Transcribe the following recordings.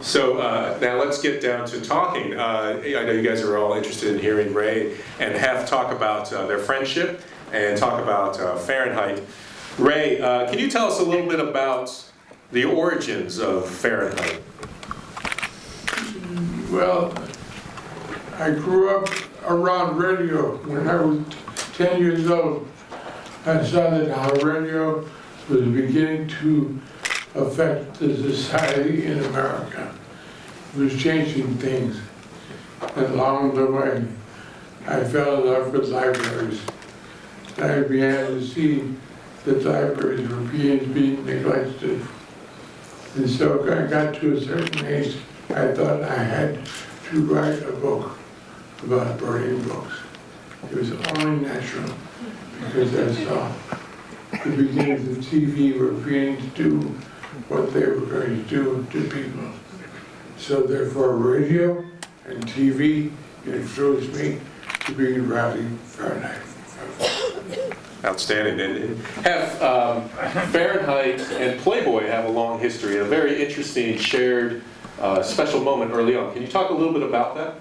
So now let's get down to talking. I know you guys are all interested in hearing Ray and Hef talk about their friendship and talk about Fahrenheit. Ray, can you tell us a little bit about the origins of Fahrenheit? Well, I grew up around radio. When I was 10 years old, I saw that how radio was beginning to affect the society in America. It was changing things. And along the way, I fell in love with libraries. I began to see that libraries were being neglected. And so I got to a certain age, I thought I had to write a book about burning books. It was only natural because I saw the beginnings of TV were beginning to do what they were going to do to people. So therefore radio and TV influenced me to be writing Fahrenheit. Outstanding. And Hef, Fahrenheit and Playboy have a long history, a very interesting shared special moment early on. Can you talk a little bit about that?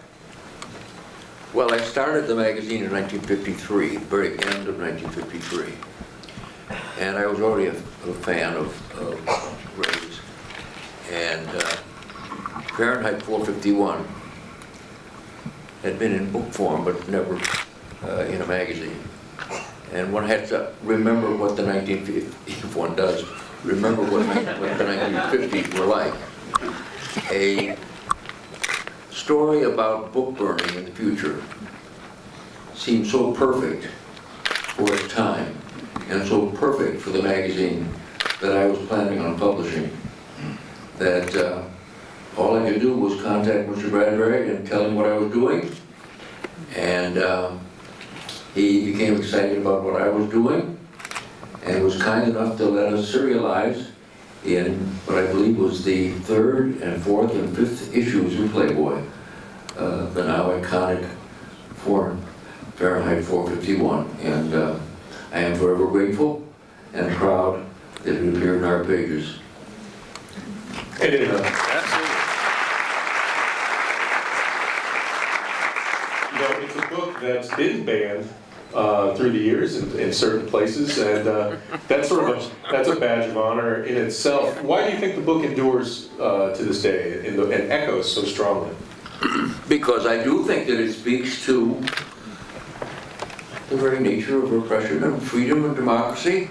Well, I started the magazine in 1953, very end of 1953. And I was already a fan of Ray's. And Fahrenheit 451 had been in book form, but never in a magazine. And one had to remember what the 1950s, if one does, remember what the 1950s were like. A story about book burning in the future seemed so perfect for its time and so perfect for the magazine that I was planning on publishing that all I could do was contact Mr. Bradbury and tell him what I was doing, and he became excited about what I was doing and was kind enough to let us serialize in what I believe was the 3rd and 4th and 5th issues of Playboy, the now iconic Fahrenheit 451. And I am forever grateful and proud that it appeared in our pages. It is. You know, it's a book that's been banned through the years in certain places, and that's that's a badge of honor in itself. Why do you think the book endures to this day and echoes so strongly? Because I do think that it speaks to the very nature of repression and freedom and democracy.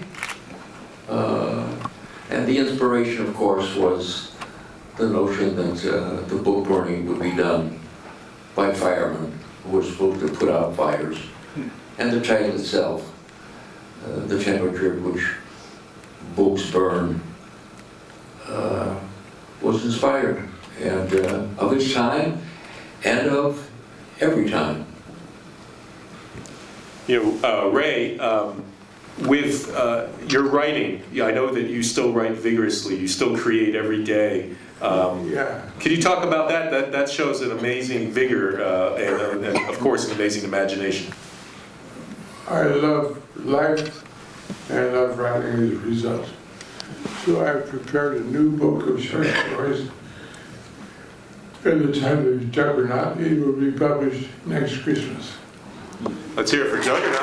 And the inspiration, of course, was the notion that the book burning would be done by firemen who were supposed to put out fires. And the title itself, the temperature at which books burn, was inspired, and of its time and of every time. You know, Ray, with your writing, I know that you still write vigorously. You still create every day. Yeah. Can you talk about that? That shows an amazing vigor and of course, an amazing imagination. I love life and I love writing as a result. So I've prepared a new book of short stories. At the time of Juggernaut, it will be published next Christmas. Let's hear it for Juggernaut.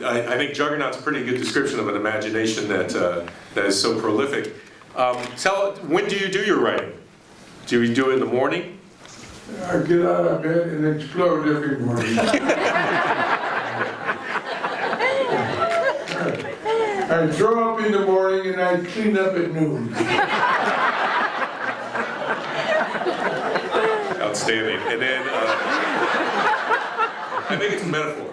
I think Juggernaut's a pretty good description of an imagination that is so prolific. When do you do your writing? Do you do it in the morning? I get out of bed and explode every morning. I throw up in the morning and I clean up at noon. Outstanding. And then, I think it's a metaphor.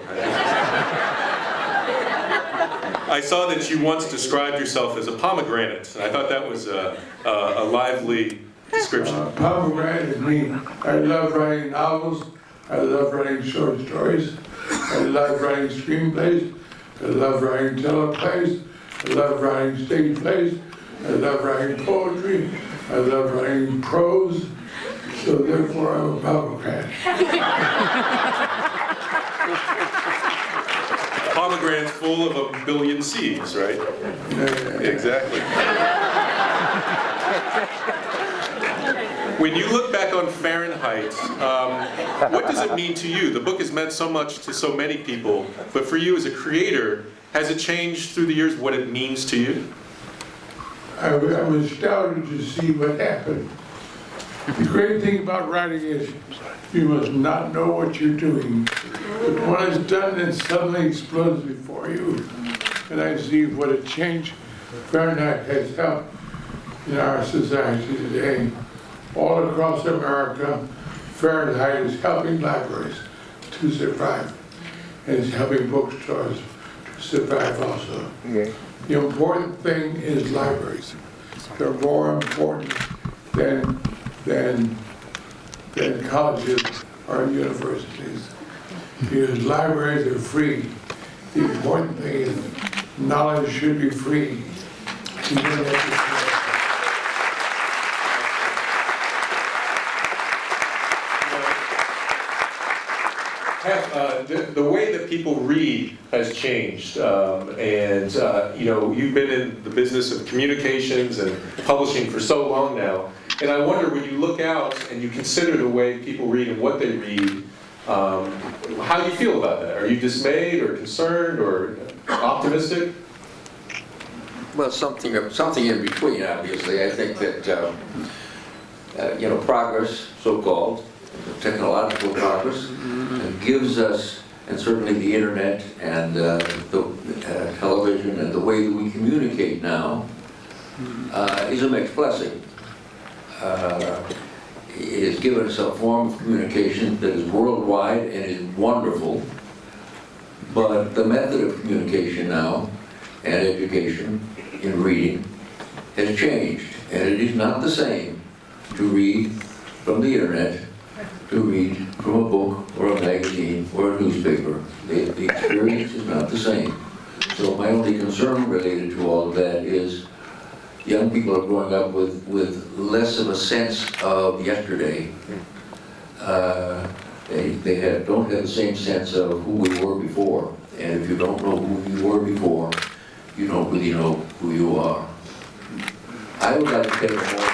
I saw that you once described yourself as a pomegranate. I thought that was a lively description. Pomegranate is me. I love writing novels. I love writing short stories. I love writing screenplays. I love writing teleplays. I love writing stage plays. I love writing poetry. I love writing prose. So therefore, I'm a pomegranate. Pomegranate kilograms full of a billion seeds, right? Exactly. When you look back on Fahrenheit, what does it mean to you? The book has meant so much to so many people, but for you as a creator, has it changed through the years what it means to you? I was astounded to see what happened. The great thing about writing is you must not know what you're doing. But when it's done, it suddenly explodes before you. And I see what a change Fahrenheit has helped in our society today. All across America, Fahrenheit is helping libraries to survive. And it's helping bookstores to survive also. Okay. The important thing is libraries. They're more important than colleges or universities. Because libraries are free. The important thing is knowledge should be free. You don't have to pay. The way that people read has changed, and you know, you've been in the business of communications and publishing for so long now, and I wonder, when you look out and you consider the way people read and what they read, how do you feel about that? Are you dismayed or concerned or optimistic? Well, something in between, obviously. I think that, you know, progress, so-called, technological progress, gives us, and certainly the internet and the television and the way that we communicate now, is a mixed blessing. It has given us a form of communication that is worldwide and is wonderful, but the method of communication now and education in reading has changed, and it is not the same to read from the internet to read from a book or a magazine or a newspaper. The experience is not the same. So my only concern related to all of that is young people are growing up with less of a sense of yesterday. They don't have the same sense of who we were before. And if you don't know who you were before, you don't really know who you are. I would like to take a more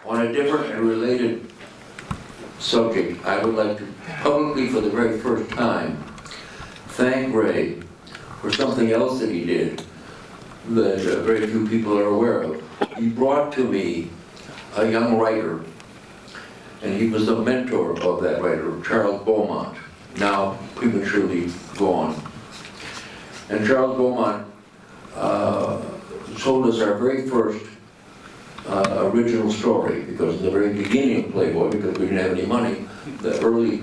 on a different and related subject. I would like to publicly, for the very first time, thank Ray for something else that he did that very few people are aware of. He brought to me a young writer, and he was the mentor of that writer, Charles Beaumont, now prematurely gone. And Charles Beaumont told us our very first original story, because in the very beginning of Playboy, because we didn't have any money, the early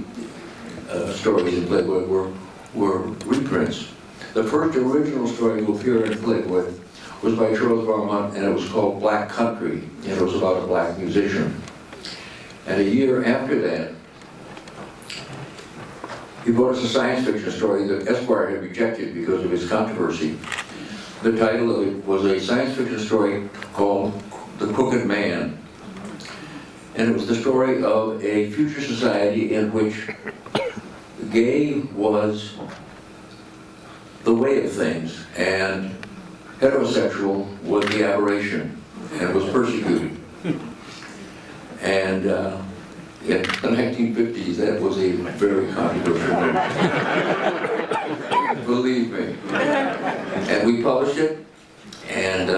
stories in Playboy were reprints. The first original story to appear in Playboy was by Charles Beaumont, and it was called Black Country, and it was about a black musician. And a year after that, he brought us a science fiction story that Esquire had rejected because of his controversy. The title of it was a science fiction story called The Crooked Man. And it was the story of a future society in which gay was the way of things, and heterosexual was the aberration, and was persecuted. And in the 1950s, that was a very controversial moment. Believe me. And we published it, and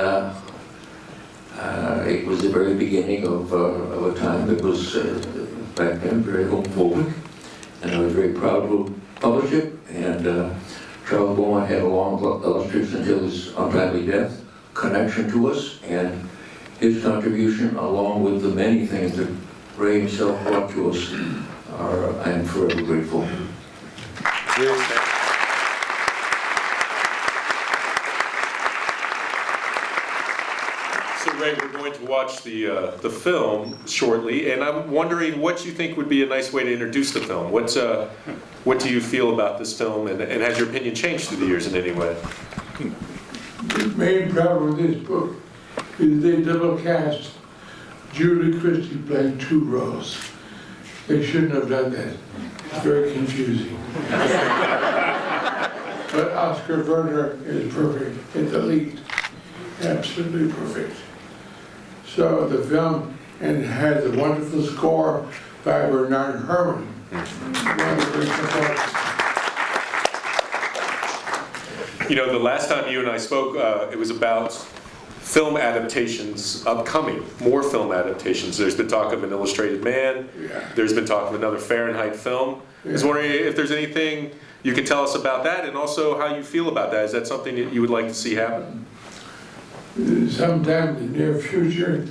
it was the very beginning of a time that was, back then, very homophobic. And I was very proud to publish it. And Charles Beaumont had a long, illustrious until his untimely death connection to us, and his contribution, along with the many things that Ray himself brought to us, I am forever grateful. So Ray, we're going to watch the film shortly, and I'm wondering what you think would be a nice way to introduce the film. What do you feel about this film, and has your opinion changed through the years in any way? The main problem with this book is they double cast Julie Christie playing two roles. They shouldn't have done that. It's very confusing. But Oscar Werner is perfect in the lead. Absolutely perfect. So the film, and it has a wonderful score by Bernard Herrmann. One of the great composers. You know, the last time you and I spoke, it was about film adaptations upcoming, more film adaptations. There's been talk of An Illustrated Man. Yeah. There's been talk of another Fahrenheit film. I was wondering if there's anything you could tell us about that, and also how you feel about that. Is that something that you would like to see happen? Sometime in the near future,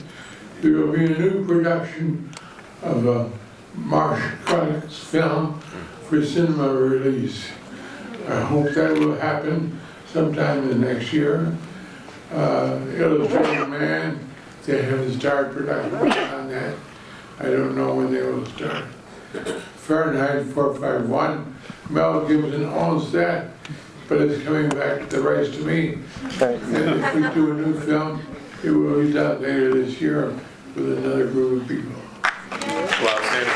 there will be a new production of a Marsh Craddock's film for cinema release. I hope that will happen sometime in the next year. Illustrated Man, they haven't started production on that. I don't know when they will start. Fahrenheit 451, Mel Gibson owns that, but it's coming back the rights to me. And if we do a new film, it will be done later this year with another group of people. Well, outstanding.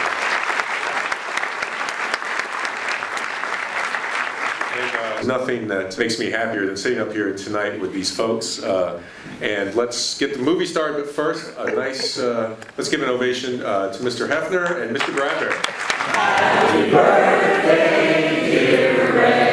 And, nothing that makes me happier than sitting up here tonight with these folks. And let's get the movie started, but first, a nice, let's give an ovation to Mr. Hefner and Mr. Bradbury. Happy birthday, dear Ray.